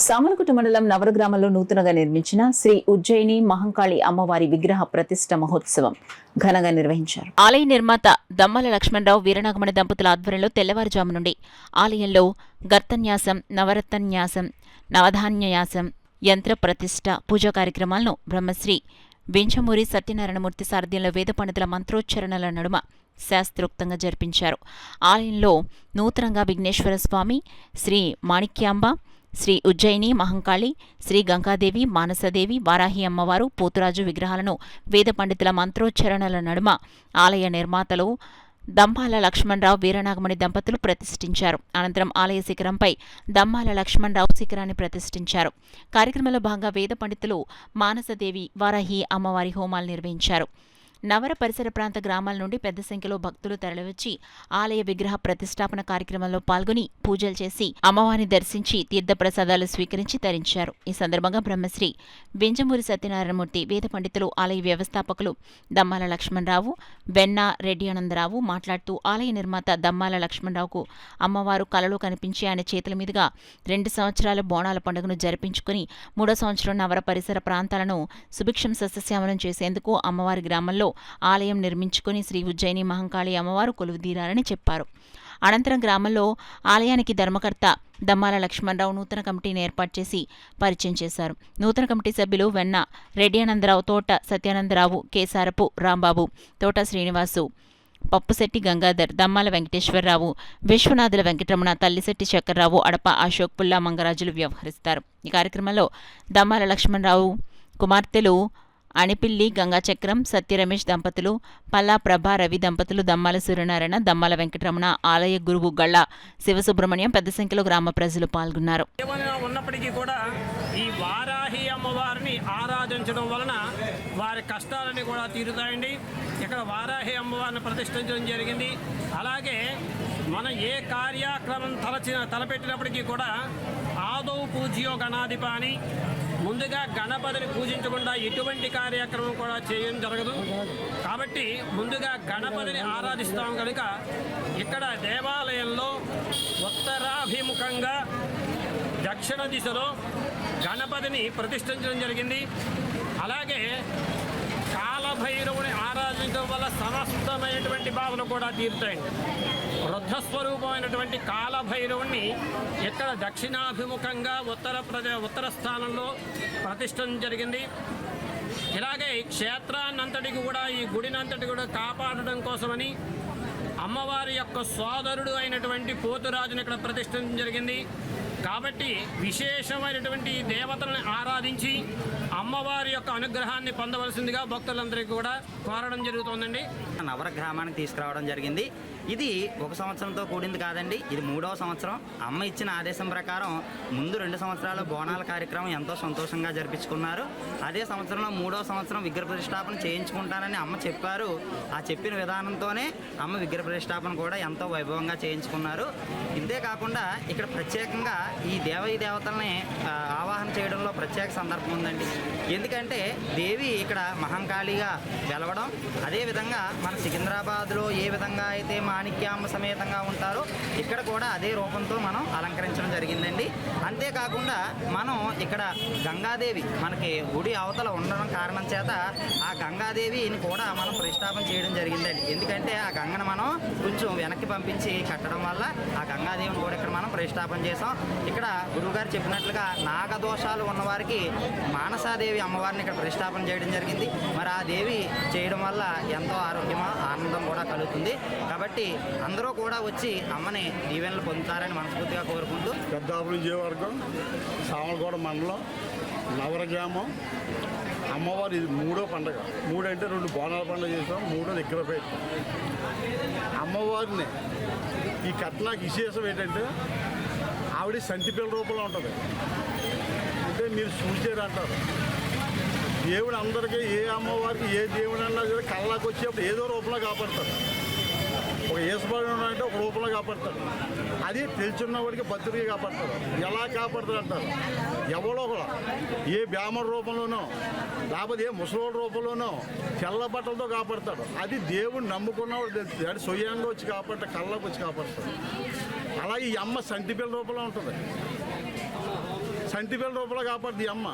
సామలకోట మండలం నవర గ్రామంలో నూతనంగా నిర్మించిన శ్రీ ఉజ్జయిని మహంకాళి అమ్మవారి విగ్రహ ప్రతిష్ఠ మహోత్సవం ఘనంగా నిర్వహించారు. ఆలయ నిర్మాత దమ్మాల లక్ష్మణరావు వీరనాగమణి దంపతుల ఆధ్వర్యంలో తెల్లవారుజాము నుండి ఆలయంలో గర్తన్యాసం, నవరత్నన్యాసం, నవధాన్యయాసం, యంత్ర ప్రతిష్ఠ, పూజా కార్యక్రమాలను బ్రహ్మశ్రీ వెంచమూరి సత్యనారాయణమూర్తి సారథ్యంలో వేద పండితుల మంత్రోచ్చరణల నడుమ శాస్త్రోక్తంగా జరిపించారు. ఆలయంలో నూతనంగా విఘ్నేశ్వర స్వామి, శ్రీ మాణిక్యాంబ, శ్రీ ఉజ్జయిని మహంకాళి, శ్రీ గంగాదేవి, మానసదేవి, వారాహి అమ్మవారు, పోతురాజు విగ్రహాలను వేద పండితుల మంత్రోచ్చరణల నడుమ ఆలయ నిర్మాతలు దమ్మాల లక్ష్మణరావు వీరనాగమణి దంపతులు ప్రతిష్ఠించారు. అనంతరం ఆలయ శిఖరంపై దమ్మాల లక్ష్మణరావు శిఖరాన్ని ప్రతిష్ఠించారు. కార్యక్రమంలో భాగంగా వేద పండితులు మానసదేవి, వారాహి అమ్మవారి హోమాలు నిర్వహించారు. నవర పరిసర ప్రాంత గ్రామాల నుండి పెద్ద సంఖ్యలో భక్తులు తరలివచ్చి ఆలయ విగ్రహ ప్రతిష్టాపన కార్యక్రమంలో పాల్గొని పూజలు చేసి అమ్మవారిని దర్శించి తీర్థప్రసాదాలు స్వీకరించి తరించారు. ఈ సందర్భంగా బ్రహ్మశ్రీ వెంజమూరి సత్యనారాయణమూర్తి, వేద పండితులు, ఆలయ వ్యవస్థాపకులు దమ్మాల లక్ష్మణరావు, వెన్న రెడ్డి ఆనందరావు మాట్లాడుతూ ఆలయ నిర్మాత దమ్మాల లక్ష్మణరావుకు అమ్మవారు కలలో కనిపించి ఆయన చేతుల మీదుగా 2 సంవత్సరాల బోనాల పండుగను జరిపించుకుని 3వ సంవత్సరం నవర పరిసర ప్రాంతాలను సుభిక్షం సస్యశ్యామలం చేసేందుకు అమ్మవారి గ్రామంలో ఆలయం నిర్మించుకుని శ్రీ ఉజ్జయిని మహంకాళి అమ్మవారు కొలువుదీరారని చెప్పారు. అనంతరం గ్రామంలో ఆలయానికి ధర్మకర్త దమ్మాల లక్ష్మణరావు నూతన కమిటీని ఏర్పాటు చేసి పరిచయం చేశారు. నూతన కమిటీ సభ్యులు వెన్న రెడ్డి ఆనందరావు, తోట సత్యానందరావు, కేసారపు రాంబాబు, తోట శ్రీనివాసు, పప్పుశెట్టి గంగాధర్, దమ్మాల వెంకటేశ్వరరావు, విశ్వనాథుల వెంకటరమణ, తల్లిశెట్టి శంకర్రావు, అడప అశోక్, పుల్లా మంగరాజులు వ్యవహరిస్తారు. ఈ కార్యక్రమంలో దమ్మాల లక్ష్మణరావు కుమార్తెలు అణిపిల్లి గంగాచక్రం, సత్యరమేష్ దంపతులు, పల్లా ప్రభా రవి దంపతులు, దమ్మాల సూర్యనారాయణ, దమ్మాల వెంకటరమణ, ఆలయ గురువు గళ్ళ శివసుబ్రహ్మణ్యం, పెద్ద సంఖ్యలో గ్రామ ప్రజలు పాల్గొన్నారు. ఉన్నప్పటికీ కూడా ఈ వారాహి అమ్మవారిని ఆరాధించడం వలన వారి కష్టాలని కూడా తీరుతాయండి. ఇక్కడ వారాహి అమ్మవారిని ప్రతిష్ఠించడం జరిగింది. అలాగే మనం ఏ కార్యక్రమం తలపెట్టినప్పటికీ కూడా ఆదౌ పూజ్యో గణాధిప అని ముందుగా గణపతిని పూజించకుండా ఎటువంటి కార్యక్రమం కూడా చేయడం జరగదు. కాబట్టి ముందుగా గణపతిని ఆరాధిస్తాం కనుక ఇక్కడ దేవాలయంలో ఉత్తరాభిముఖంగా దక్షిణ దిశలో గణపతిని ప్రతిష్ఠించడం జరిగింది. అలాగే కాలభైరవుని ఆరాధించడం వల్ల సమస్తమైనటువంటి బాధలు కూడా తీరుతాయండి. వృద్ధస్వరూపమైనటువంటి కాలభైరవుని ఇక్కడ దక్షిణాభిముఖంగా ఉత్తర స్థానంలో ప్రతిష్ఠించడం జరిగింది. ఇలాగే క్షేత్రాన్నంతటికి కూడా ఈ గుడినంతటి కూడా కాపాడడం కోసమని అమ్మవారి యొక్క సోదరుడు అయినటువంటి పోతురాజుని ఇక్కడ ప్రతిష్ఠించడం జరిగింది. కాబట్టి విశేషమైనటువంటి దేవతలను ఆరాధించి అమ్మవారి యొక్క అనుగ్రహాన్ని పొందవలసిందిగా భక్తులందరికీ కూడా కోరడం జరుగుతోందండి. నవర గ్రామానికి తీసుకురావడం జరిగింది. ఇది 1 సంవత్సరంతో కూడింది కాదండి, ఇది 3వ సంవత్సరం. అమ్మ ఇచ్చిన ఆదేశం ప్రకారం ముందు 2 సంవత్సరాలు బోనాల కార్యక్రమం ఎంతో సంతోషంగా జరిపించుకున్నారు. అదే సంవత్సరంలో 3వ సంవత్సరం విగ్రహ ప్రతిష్టాపన చేయించుకుంటానని అమ్మ చెప్పారు. ఆ చెప్పిన విధానంతోనే అమ్మ విగ్రహ ప్రతిష్టాపన కూడా ఎంతో వైభవంగా చేయించుకున్నారు. ఇంతే కాకుండా ఇక్కడ ప్రత్యేకంగా ఈ దేవతల్ని ఆవాహన చేయడంలో ప్రత్యేక సందర్భం ఉందండి. ఎందుకంటే దేవి ఇక్కడ మహంకాళిగా వెలవడం, అదేవిధంగా మన సికింద్రాబాద్లో ఏ విధంగా అయితే మాణిక్యాంబ సమేతంగా ఉంటారో ఇక్కడ కూడా అదే రూపంతో మనం అలంకరించడం జరిగిందండి. అంతేకాకుండా మనం ఇక్కడ గంగాదేవి మనకి గుడి అవతల ఉండడం కారణం చేత ఆ గంగాదేవిని కూడా మనం ప్రతిష్టాపన చేయడం జరిగిందండి. ఎందుకంటే ఆ గంగను మనం కొంచెం వెనక్కి పంపించి కట్టడం వల్ల ఆ గంగాదేవిని కూడా ఇక్కడ మనం ప్రతిష్టాపన చేసాం. ఇక్కడ గురువుగారు చెప్పినట్లుగా నాగదోషాలు ఉన్నవారికి మానసాదేవి అమ్మవారిని ఇక్కడ ప్రతిష్టాపన చేయడం జరిగింది. మరి ఆ దేవి చేయడం వల్ల ఎంతో ఆరోగ్యమా ఆనందం కూడా కలుగుతుంది. కాబట్టి అందరూ కూడా వచ్చి అమ్మని దీవెనలు పొందుతారని మనస్ఫూర్తిగా కోరుకుంటూ పెద్దాపురం విజయవర్గం సామలకోట మండలం నవర గ్రామం అమ్మవారు ఇది 3వ పండుగ. 3 అంటే 2 బోనాల పండుగ చేసాం, 3వ దగ్గర పెట్టాం. అమ్మవారిని ఈ కట్నాకి విశేషం ఏంటంటే ఆవిడ సంటిపిల్ల రూపంలో ఉంటుంది. అంటే మీరు చూసారు అంటారు, దేవుడు అందరికీ ఏ అమ్మవారికి ఏ దేవుడు అన్నా సరే కళ్ళకి వచ్చేప్పుడు ఏదో రూపంలో కాపాడతారు. ఒక ఏసుపడి అంటే ఒక రూపంలో కాపాడతారు. అది తెలుసున్నవాడికి భక్తుడికి కాపాడతారు. ఎలా కాపాడతారు అంటారు, ఎవరో కూడా ఏ బ్రాహ్మణ రూపంలోనో లేకపోతే ఏ ముసలోడి రూపంలోనో తెల్ల బట్టలతో కాపాడతాడు. అది దేవుడు నమ్ముకున్నవాడు తెలుస్తుంది. అది స్వయంగా వచ్చి కాపాడతాడు, కళ్ళకి వచ్చి కాపాడతాడు. అలాగే ఈ అమ్మ సంటిపిల్ల రూపంలో ఉంటుంది. సంటిపిల్ల రూపంలో కాపాడుతుంది ఈ అమ్మ.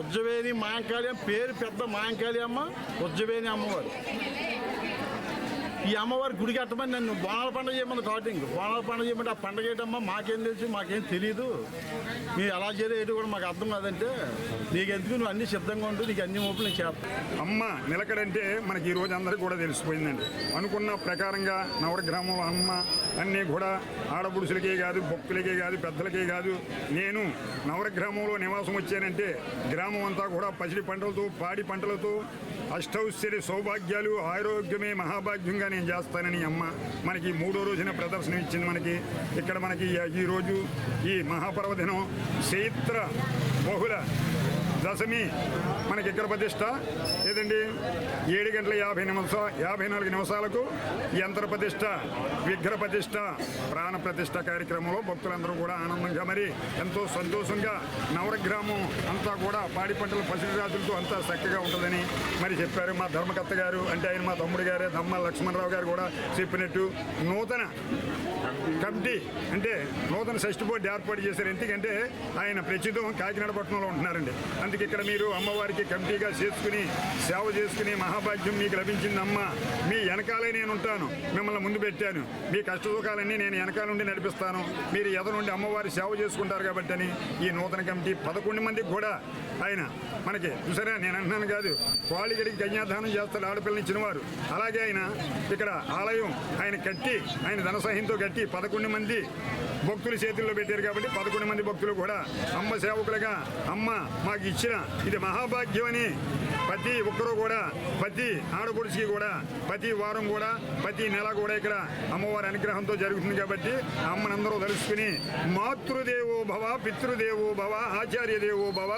ఉజ్జవేణి మాయంకాళి అని పేరు, పెద్ద మాయంకాళి అమ్మ, ఉజ్జవేణి అమ్మవారు. ఈ అమ్మవారి గుడి కట్టమని నన్ను బోనాల పండుగ చేయమని స్టార్టింగ్. బోనాల పండుగ చేయమంటే ఆ పండుగ ఏంటమ్మా మాకేం తెలుసు, మాకేం తెలియదు, మీరు ఎలా చేయలేదు కూడా మాకు అర్థం కాదంటే, నీకెందుకు నువ్వు అన్ని సిద్ధంగా ఉంటూ నీకు అన్ని మోపులు నేను చేస్తాను. అమ్మ నిలకడంటే మనకి ఈ రోజు అందరికీ కూడా తెలిసిపోయిందండి. అనుకున్న ప్రకారంగా నవగ్రామంలో అమ్మ అన్నీ కూడా ఆడపురుషులకే కాదు, భక్తులకే కాదు, పెద్దలకే కాదు. నేను నవగ్రామంలో నివాసం వచ్చానంటే గ్రామం అంతా కూడా పసిడి పంటలతో, పాడి పంటలతో అష్టౌశ్వర్య సౌభాగ్యాలు, ఆరోగ్యమే మహాభాగ్యంగా నేను చేస్తానని అమ్మ మనకి 3వ రోజున ప్రదర్శన ఇచ్చింది. మనకి ఇక్కడ మనకి ఈరోజు ఈ మహాపర్వదినం చైత్ర బహుళ దశమి మనకి ఇక్కడ ప్రతిష్ట ఏదండి 7:54 నిమిషాలకు యంత్ర ప్రతిష్ట, విగ్రహ ప్రతిష్ట, ప్రాణ ప్రతిష్ట కార్యక్రమంలో భక్తులందరూ కూడా ఆనందంగా మరి ఎంతో సంతోషంగా నవగ్రామం అంతా కూడా పాడి పంటల పసిడి రాజులతో అంతా చక్కగా ఉంటుందని మరి చెప్పారు మా ధర్మకర్త గారు. అంటే ఆయన మా తమ్ముడు గారే దమ్మ లక్ష్మణరావు గారు కూడా చెప్పినట్టు నూతన కమిటీ అంటే నూతన షష్ఠి బోర్డు ఏర్పాటు చేశారు. ఎందుకంటే ఆయన ప్రస్తుతం కాకినాడ పట్టణంలో ఉంటున్నారండి. అందుకే ఇక్కడ మీరు అమ్మవారికి కమిటీగా చేసుకుని సేవ చేసుకుని మహాభాగ్యం మీకు లభించిందమ్మ. మీ వెనకాలే నేను ఉంటాను, మిమ్మల్ని ముందు పెట్టాను, మీ కష్ట సుఖాలన్నీ నేను వెనకాల నుండి నడిపిస్తాను, మీరు ఎదురు నుండి అమ్మవారి సేవ చేసుకుంటారు కాబట్టి అని ఈ నూతన కమిటీ 11 మందికి కూడా ఆయన మనకి చూసారా, నేను అంటున్నాను కాదు, కోళిగడికి కన్యాదానం చేస్తారు ఆడపిల్లని ఇచ్చినవారు. అలాగే ఆయన ఇక్కడ ఆలయం ఆయన కట్టి, ఆయన ధనసహింతో కట్టి 11 మంది భక్తుల చేతుల్లో పెట్టారు కాబట్టి 11 మంది భక్తులు కూడా అమ్మ సేవకులుగా అమ్మ మాకు ఇచ్చిన ఇది మహాభాగ్యం అని ప్రతి ఒక్కరూ కూడా, ప్రతి ఆడపడుచుకి కూడా ప్రతి వారం కూడా, ప్రతి నెల కూడా ఇక్కడ అమ్మవారి అనుగ్రహంతో జరుగుతుంది. కాబట్టి అమ్మనందరూ తలుసుకుని మాతృదేవో భవ, పితృదేవో భవ, ఆచార్య దేవో భవ,